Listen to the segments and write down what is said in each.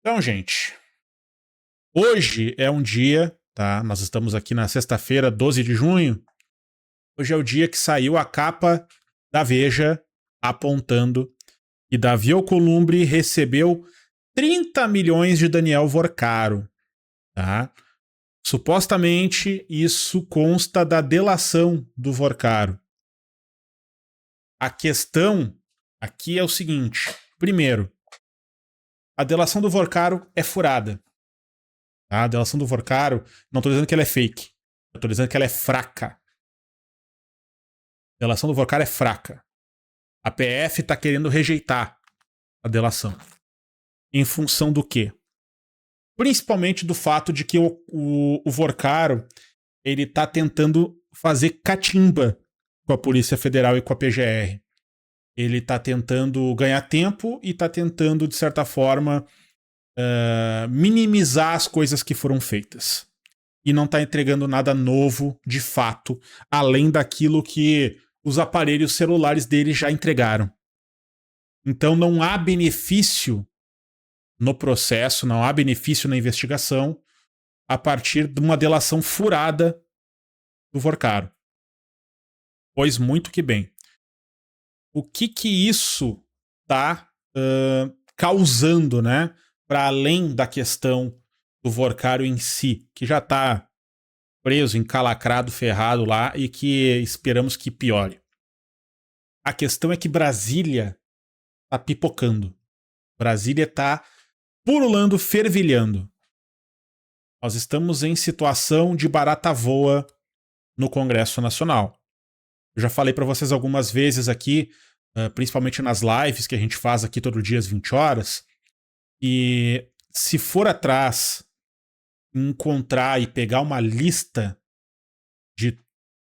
Então, gente, hoje é um dia, tá? Nós estamos aqui na sexta-feira, 12 de junho. Hoje é o dia que saiu a capa da Veja apontando que Davi Alcolumbre recebeu 30 milhões de Daniel Vorcaro, tá? Supostamente isso consta da delação do Vorcaro. A questão aqui é o seguinte: primeiro, a delação do Vorcaro é furada. Tá? A delação do Vorcaro, não estou dizendo que ela é fake. Eu estou dizendo que ela é fraca. A delação do Vorcaro é fraca. A PF está querendo rejeitar a delação. Em função do quê? Principalmente do fato de que o Vorcaro ele está tentando fazer catimba com a Polícia Federal e com a PGR. Ele está tentando ganhar tempo e está tentando, de certa forma, minimizar as coisas que foram feitas. E não está entregando nada novo, de fato, além daquilo que os aparelhos celulares dele já entregaram. Então não há benefício no processo, não há benefício na investigação a partir de uma delação furada do Vorcaro. Pois muito que bem. O que isso está causando, né? Para além da questão do Vorcaro em si, que já está preso, encalacrado, ferrado lá e que esperamos que piore. A questão é que Brasília está pipocando. Brasília está pululando, fervilhando. Nós estamos em situação de barata voa no Congresso Nacional. Eu já falei para vocês algumas vezes aqui, principalmente nas lives que a gente faz aqui todo dia às 20 horas, e se for atrás, encontrar e pegar uma lista de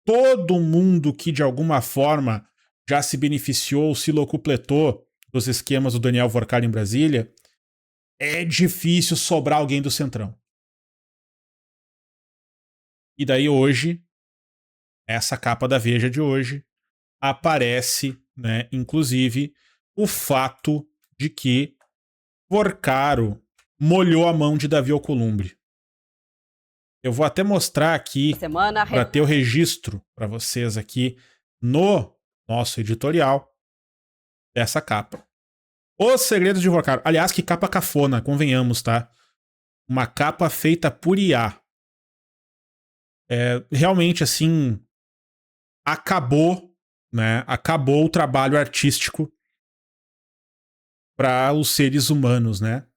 todo mundo que de alguma forma já se beneficiou ou se locupletou dos esquemas do Daniel Vorcaro em Brasília, é difícil sobrar alguém do Centrão. E daí hoje, essa capa da Veja de hoje, aparece, né, inclusive, o fato de que Vorcaro molhou a mão de Davi Alcolumbre. Eu vou até mostrar aqui para ter o registro para vocês aqui no nosso editorial dessa capa. Os Segredos de Vorcaro. Aliás, que capa cafona, convenhamos, tá? Uma capa feita por IA. Realmente, assim, acabou, né? Acabou o trabalho artístico para os seres humanos, né?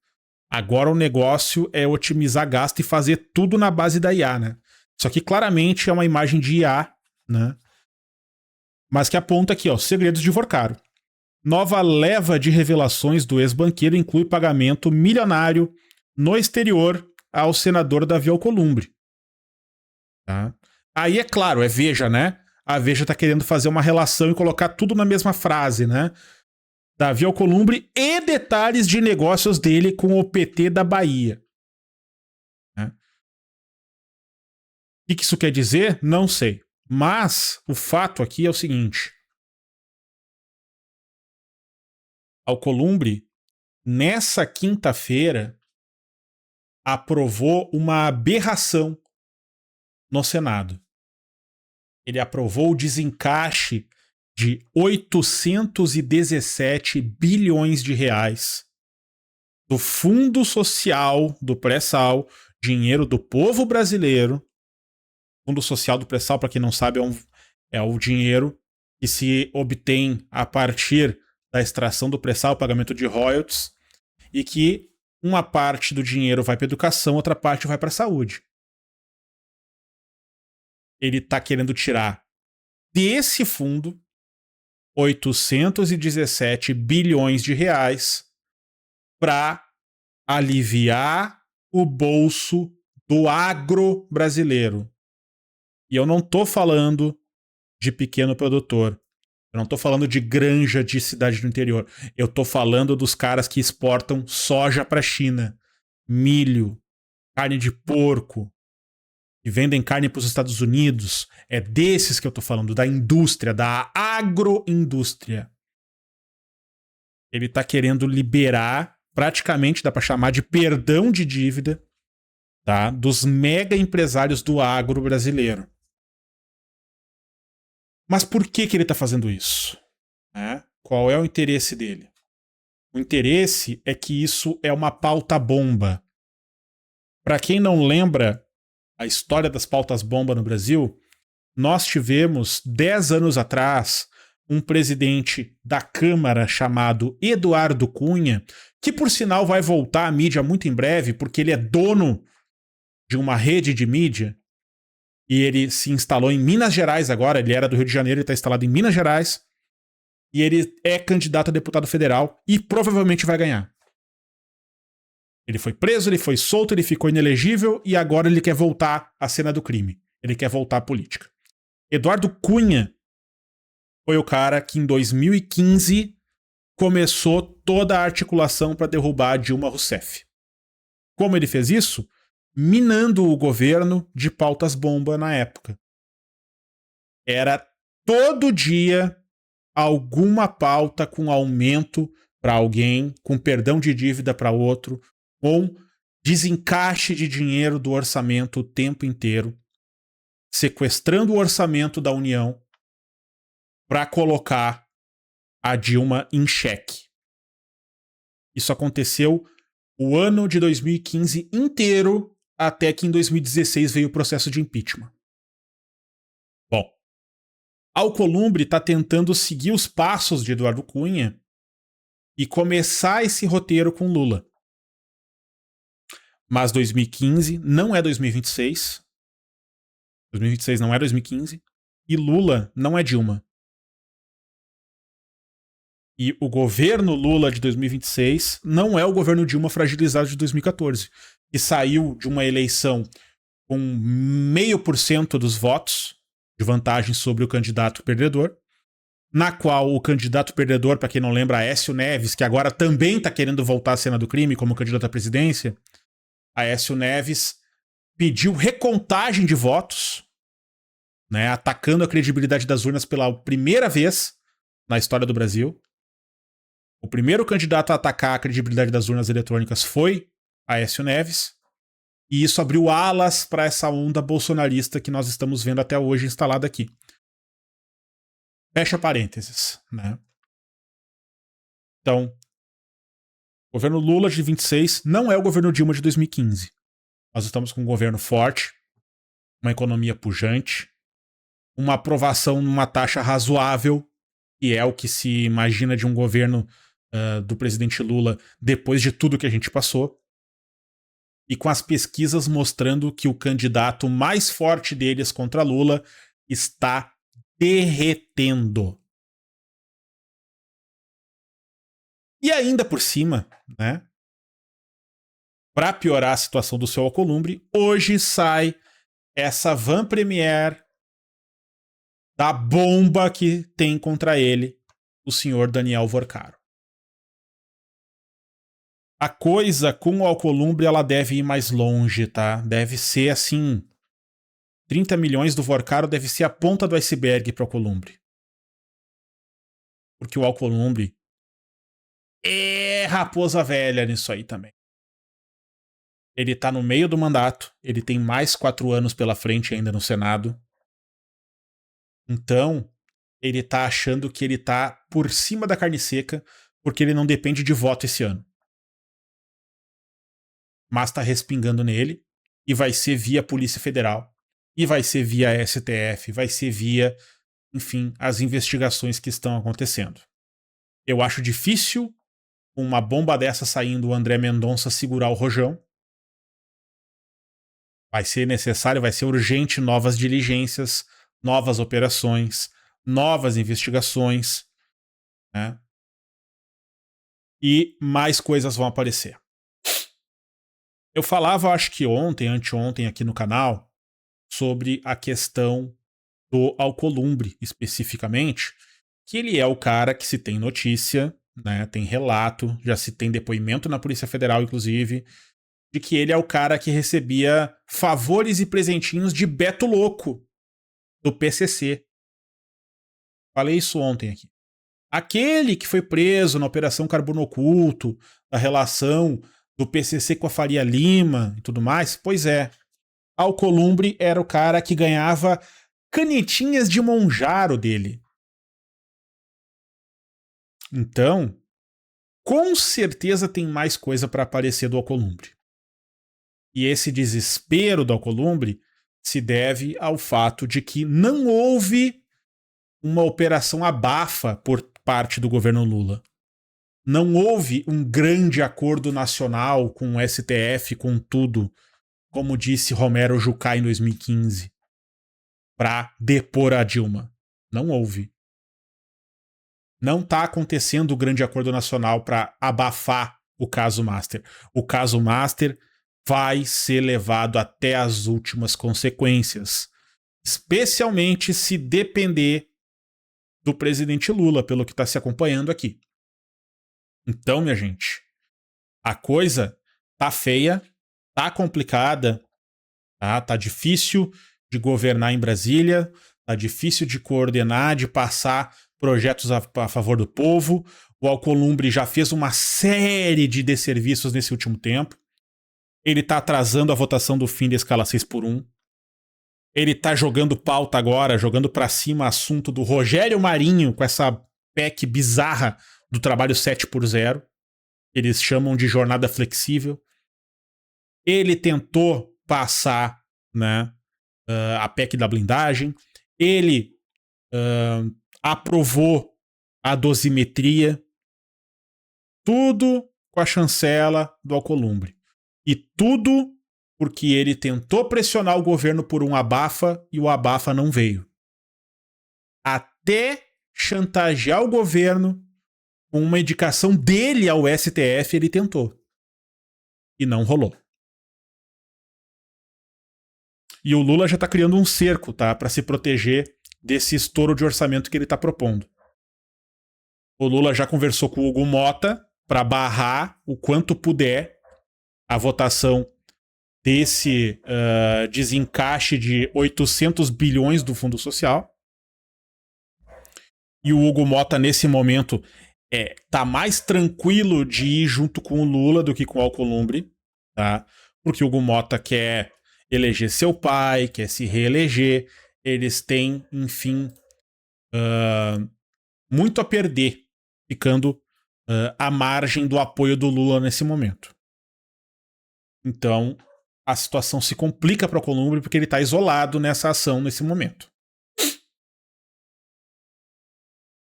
Agora o negócio é otimizar gasto e fazer tudo na base da IA, né? Só que claramente é uma imagem de IA, né? Mas que aponta aqui, ó, Segredos de Vorcaro. Nova leva de revelações do ex-banqueiro inclui pagamento milionário no exterior ao senador Davi Alcolumbre. Tá? Aí é claro, é Veja, né? A Veja tá querendo fazer uma relação e colocar tudo na mesma frase, né? Davi Alcolumbre e detalhes de negócios dele com o PT da Bahia. Né? O que isso quer dizer? Não sei. Mas o fato aqui é o seguinte. Alcolumbre, nessa quinta-feira, aprovou uma aberração no Senado. Ele aprovou o desencaixe de 817 bilhões de reais do Fundo Social do Pré-Sal, dinheiro do povo brasileiro. Fundo Social do Pré-Sal, para quem não sabe, é o dinheiro que se obtém a partir da extração do pré-sal, pagamento de royalties, e que uma parte do dinheiro vai para educação, outra parte vai para a saúde. Ele está querendo tirar desse fundo 817 bilhões de reais para aliviar o bolso do agro brasileiro. E eu não estou falando de pequeno produtor. Eu não estou falando de granja de cidade do interior. Eu estou falando dos caras que exportam soja para a China, milho, carne de porco, que vendem carne para os Estados Unidos. É desses que eu estou falando, da indústria, da agroindústria. Ele está querendo liberar praticamente dá para chamar de perdão de dívida, tá, dos mega empresários do agro brasileiro. Mas por que ele está fazendo isso? Qual é o interesse dele? O interesse é que isso é uma pauta bomba. Para quem não lembra a história das pautas bomba no Brasil, nós tivemos 10 anos atrás um presidente da Câmara chamado Eduardo Cunha, que por sinal vai voltar à mídia muito em breve, porque ele é dono de uma rede de mídia, e ele se instalou em Minas Gerais agora, ele era do Rio de Janeiro, ele está instalado em Minas Gerais, e ele é candidato a deputado federal e provavelmente vai ganhar. Ele foi preso, ele foi solto, ele ficou inelegível e agora ele quer voltar à cena do crime. Ele quer voltar à política. Eduardo Cunha foi o cara que em 2015 começou toda a articulação para derrubar Dilma Rousseff. Como ele fez isso? Minando o governo de pautas bomba na época. Era todo dia alguma pauta com aumento para alguém, com perdão de dívida para outro, com desencaixe de dinheiro do orçamento o tempo inteiro, sequestrando o orçamento da União para colocar a Dilma em xeque. Isso aconteceu o ano de 2015 inteiro, até que em 2016 veio o processo de impeachment. Bom, Alcolumbre está tentando seguir os passos de Eduardo Cunha e começar esse roteiro com Lula. Mas 2015 não é 2026. 2026 não é 2015. E Lula não é Dilma. E o governo Lula de 2026 não é o governo Dilma fragilizado de 2014, que saiu de uma eleição com 0,5% dos votos de vantagem sobre o candidato perdedor, na qual o candidato perdedor, para quem não lembra, Aécio Neves, que agora também está querendo voltar à cena do crime como candidato à presidência, Aécio Neves pediu recontagem de votos, né, atacando a credibilidade das urnas pela primeira vez na história do Brasil. O primeiro candidato a atacar a credibilidade das urnas eletrônicas foi Aécio Neves, e isso abriu alas para essa onda bolsonarista que nós estamos vendo até hoje instalada aqui. Fecha parênteses, né? Então, o governo Lula de 26 não é o governo Dilma de 2015. Nós estamos com um governo forte, uma economia pujante, uma aprovação numa taxa razoável, que é o que se imagina de um governo do presidente Lula depois de tudo que a gente passou, e com as pesquisas mostrando que o candidato mais forte deles contra Lula está derretendo. E ainda por cima, né, para piorar a situação do seu Alcolumbre, hoje sai essa van premiere da bomba que tem contra ele o senhor Daniel Vorcaro. A coisa com o Alcolumbre ela deve ir mais longe, tá? Deve ser assim, 30 milhões do Vorcaro deve ser a ponta do iceberg para o Alcolumbre. Porque o Alcolumbre é raposa velha nisso aí também. Ele tá no meio do mandato, ele tem mais 4 anos pela frente ainda no Senado. Então, ele tá achando que ele tá por cima da carne seca, porque ele não depende de voto esse ano. Mas tá respingando nele, e vai ser via Polícia Federal, e vai ser via STF, vai ser via, enfim, as investigações que estão acontecendo. Eu acho difícil uma bomba dessa saindo o André Mendonça segurar o rojão. Vai ser necessário, vai ser urgente novas diligências, novas operações, novas investigações, né? E mais coisas vão aparecer. Eu falava, acho que ontem, anteontem aqui no canal, sobre a questão do Alcolumbre, especificamente, que ele é o cara que se tem notícia, né, tem relato, já se tem depoimento na Polícia Federal, inclusive, de que ele é o cara que recebia favores e presentinhos de Beto Louco, do PCC. Falei isso ontem aqui. Aquele que foi preso na Operação Carbono Oculto, da relação do PCC com a Faria Lima e tudo mais, pois é, Alcolumbre era o cara que ganhava canetinhas de Monjaro dele. Então, com certeza tem mais coisa para aparecer do Alcolumbre. E esse desespero do Alcolumbre se deve ao fato de que não houve uma operação abafa por parte do governo Lula. Não houve um grande acordo nacional com o STF, com tudo, como disse Romero Jucá em 2015, para depor a Dilma. Não houve. Não está acontecendo o grande acordo nacional para abafar o caso Master. O caso Master vai ser levado até as últimas consequências, especialmente se depender do presidente Lula, pelo que está se acompanhando aqui. Então, minha gente, a coisa tá feia, tá complicada, tá difícil de governar em Brasília, tá difícil de coordenar, de passar projetos a favor do povo. O Alcolumbre já fez uma série de desserviços nesse último tempo. Ele tá atrasando a votação do fim da escala 6x1. Ele tá jogando pauta agora, jogando pra cima assunto do Rogério Marinho com essa PEC bizarra do trabalho 7x0. Eles chamam de jornada flexível. Ele tentou passar, né, a PEC da blindagem. Ele aprovou a dosimetria. Tudo com a chancela do Alcolumbre. E tudo porque ele tentou pressionar o governo por um abafa e o abafa não veio. Até chantagear o governo com uma indicação dele ao STF, ele tentou. E não rolou. E o Lula já está criando um cerco, tá, para se proteger desse estouro de orçamento que ele está propondo. O Lula já conversou com o Hugo Mota para barrar o quanto puder a votação desse desencaixe de 800 bilhões do Fundo Social. E o Hugo Mota, nesse momento, tá mais tranquilo de ir junto com o Lula do que com o Alcolumbre, tá? Porque o Hugo Mota quer eleger seu pai, quer se reeleger. Eles têm, enfim, muito a perder, ficando à margem do apoio do Lula nesse momento. Então, a situação se complica para o Alcolumbre porque ele está isolado nessa ação nesse momento.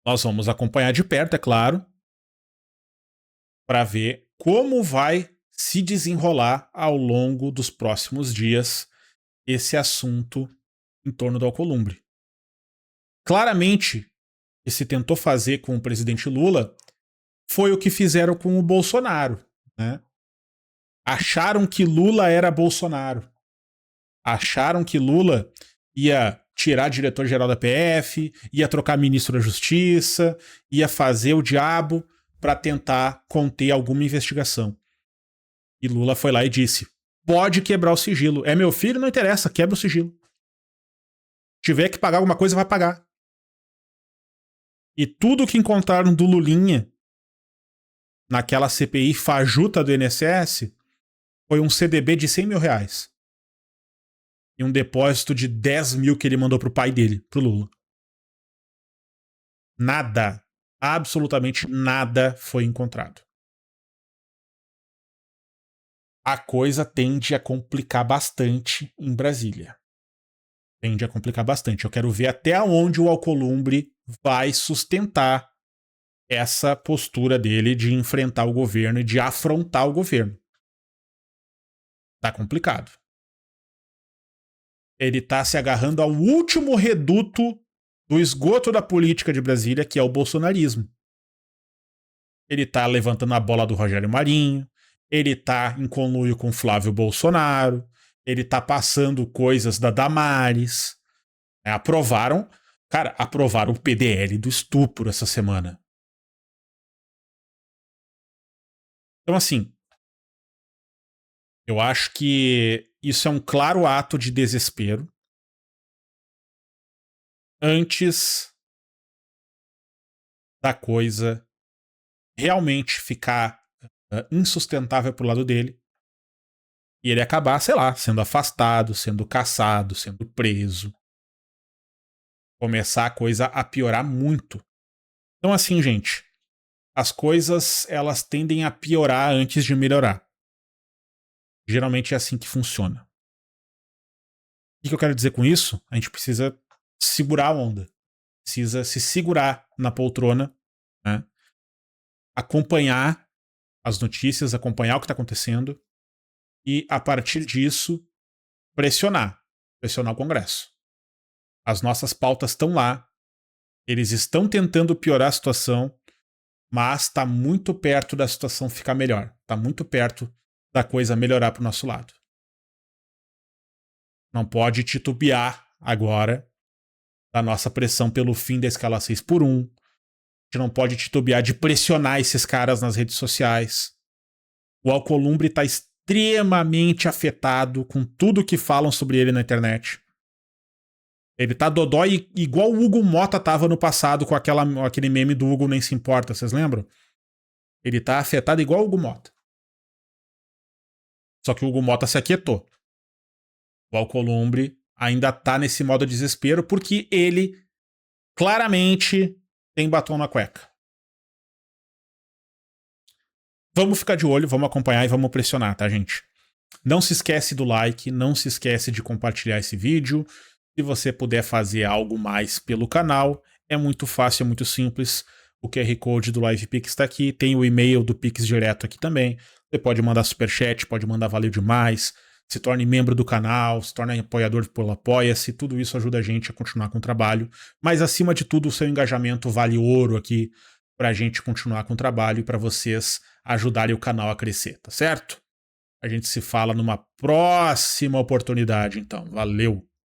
Nós vamos acompanhar de perto, é claro, para ver como vai se desenrolar ao longo dos próximos dias esse assunto em torno do Alcolumbre. Claramente, o que se tentou fazer com o presidente Lula foi o que fizeram com o Bolsonaro, né? Acharam que Lula era Bolsonaro. Acharam que Lula ia tirar diretor-geral da PF, ia trocar ministro da Justiça, ia fazer o diabo para tentar conter alguma investigação. E Lula foi lá e disse: pode quebrar o sigilo. É meu filho, não interessa, quebra o sigilo. Tiver que pagar alguma coisa, vai pagar. E tudo que encontraram do Lulinha naquela CPI fajuta do INSS foi um CDB de 100 mil reais. E um depósito de 10 mil que ele mandou pro pai dele, pro Lula. Nada, absolutamente nada foi encontrado. A coisa tende a complicar bastante em Brasília. Tende a complicar bastante. Eu quero ver até onde o Alcolumbre vai sustentar essa postura dele de enfrentar o governo e de afrontar o governo. Tá complicado. Ele tá se agarrando ao último reduto do esgoto da política de Brasília, que é o bolsonarismo. Ele tá levantando a bola do Rogério Marinho, ele tá em conluio com Flávio Bolsonaro, ele tá passando coisas da Damares. Aprovaram o PDL do estupro essa semana. Então, assim, eu acho que isso é um claro ato de desespero. Antes da coisa realmente ficar insustentável pro lado dele e ele acabar, sei lá, sendo afastado, sendo caçado, sendo preso. Começar a coisa a piorar muito. Então, assim, gente, as coisas elas tendem a piorar antes de melhorar. Geralmente é assim que funciona. O que eu quero dizer com isso? A gente precisa segurar a onda. Precisa se segurar na poltrona, né? Acompanhar as notícias, acompanhar o que está acontecendo e, a partir disso, pressionar o Congresso. As nossas pautas estão lá, eles estão tentando piorar a situação, mas está muito perto da situação ficar melhor. Está muito perto da coisa melhorar para o nosso lado. Não pode titubear agora da nossa pressão pelo fim da escala 6x1. A gente não pode titubear de pressionar esses caras nas redes sociais. O Alcolumbre está extremamente afetado com tudo que falam sobre ele na internet. Ele tá dodói igual o Hugo Mota tava no passado com aquele meme do Hugo Nem Se Importa, vocês lembram? Ele tá afetado igual o Hugo Mota. Só que o Hugo Mota se aquietou. O Alcolumbre ainda tá nesse modo de desespero porque ele claramente tem batom na cueca. Vamos ficar de olho, vamos acompanhar e vamos pressionar, tá, gente? Não se esquece do like, não se esquece de compartilhar esse vídeo. Se você puder fazer algo mais pelo canal, é muito fácil, é muito simples. O QR Code do LivePix está aqui, tem o e-mail do Pix direto aqui também. Você pode mandar superchat, pode mandar valeu demais, se torne membro do canal, se torne apoiador pelo Apoia-se, tudo isso ajuda a gente a continuar com o trabalho. Mas acima de tudo, o seu engajamento vale ouro aqui para a gente continuar com o trabalho e para vocês ajudarem o canal a crescer, tá certo? A gente se fala numa próxima oportunidade, então. Valeu!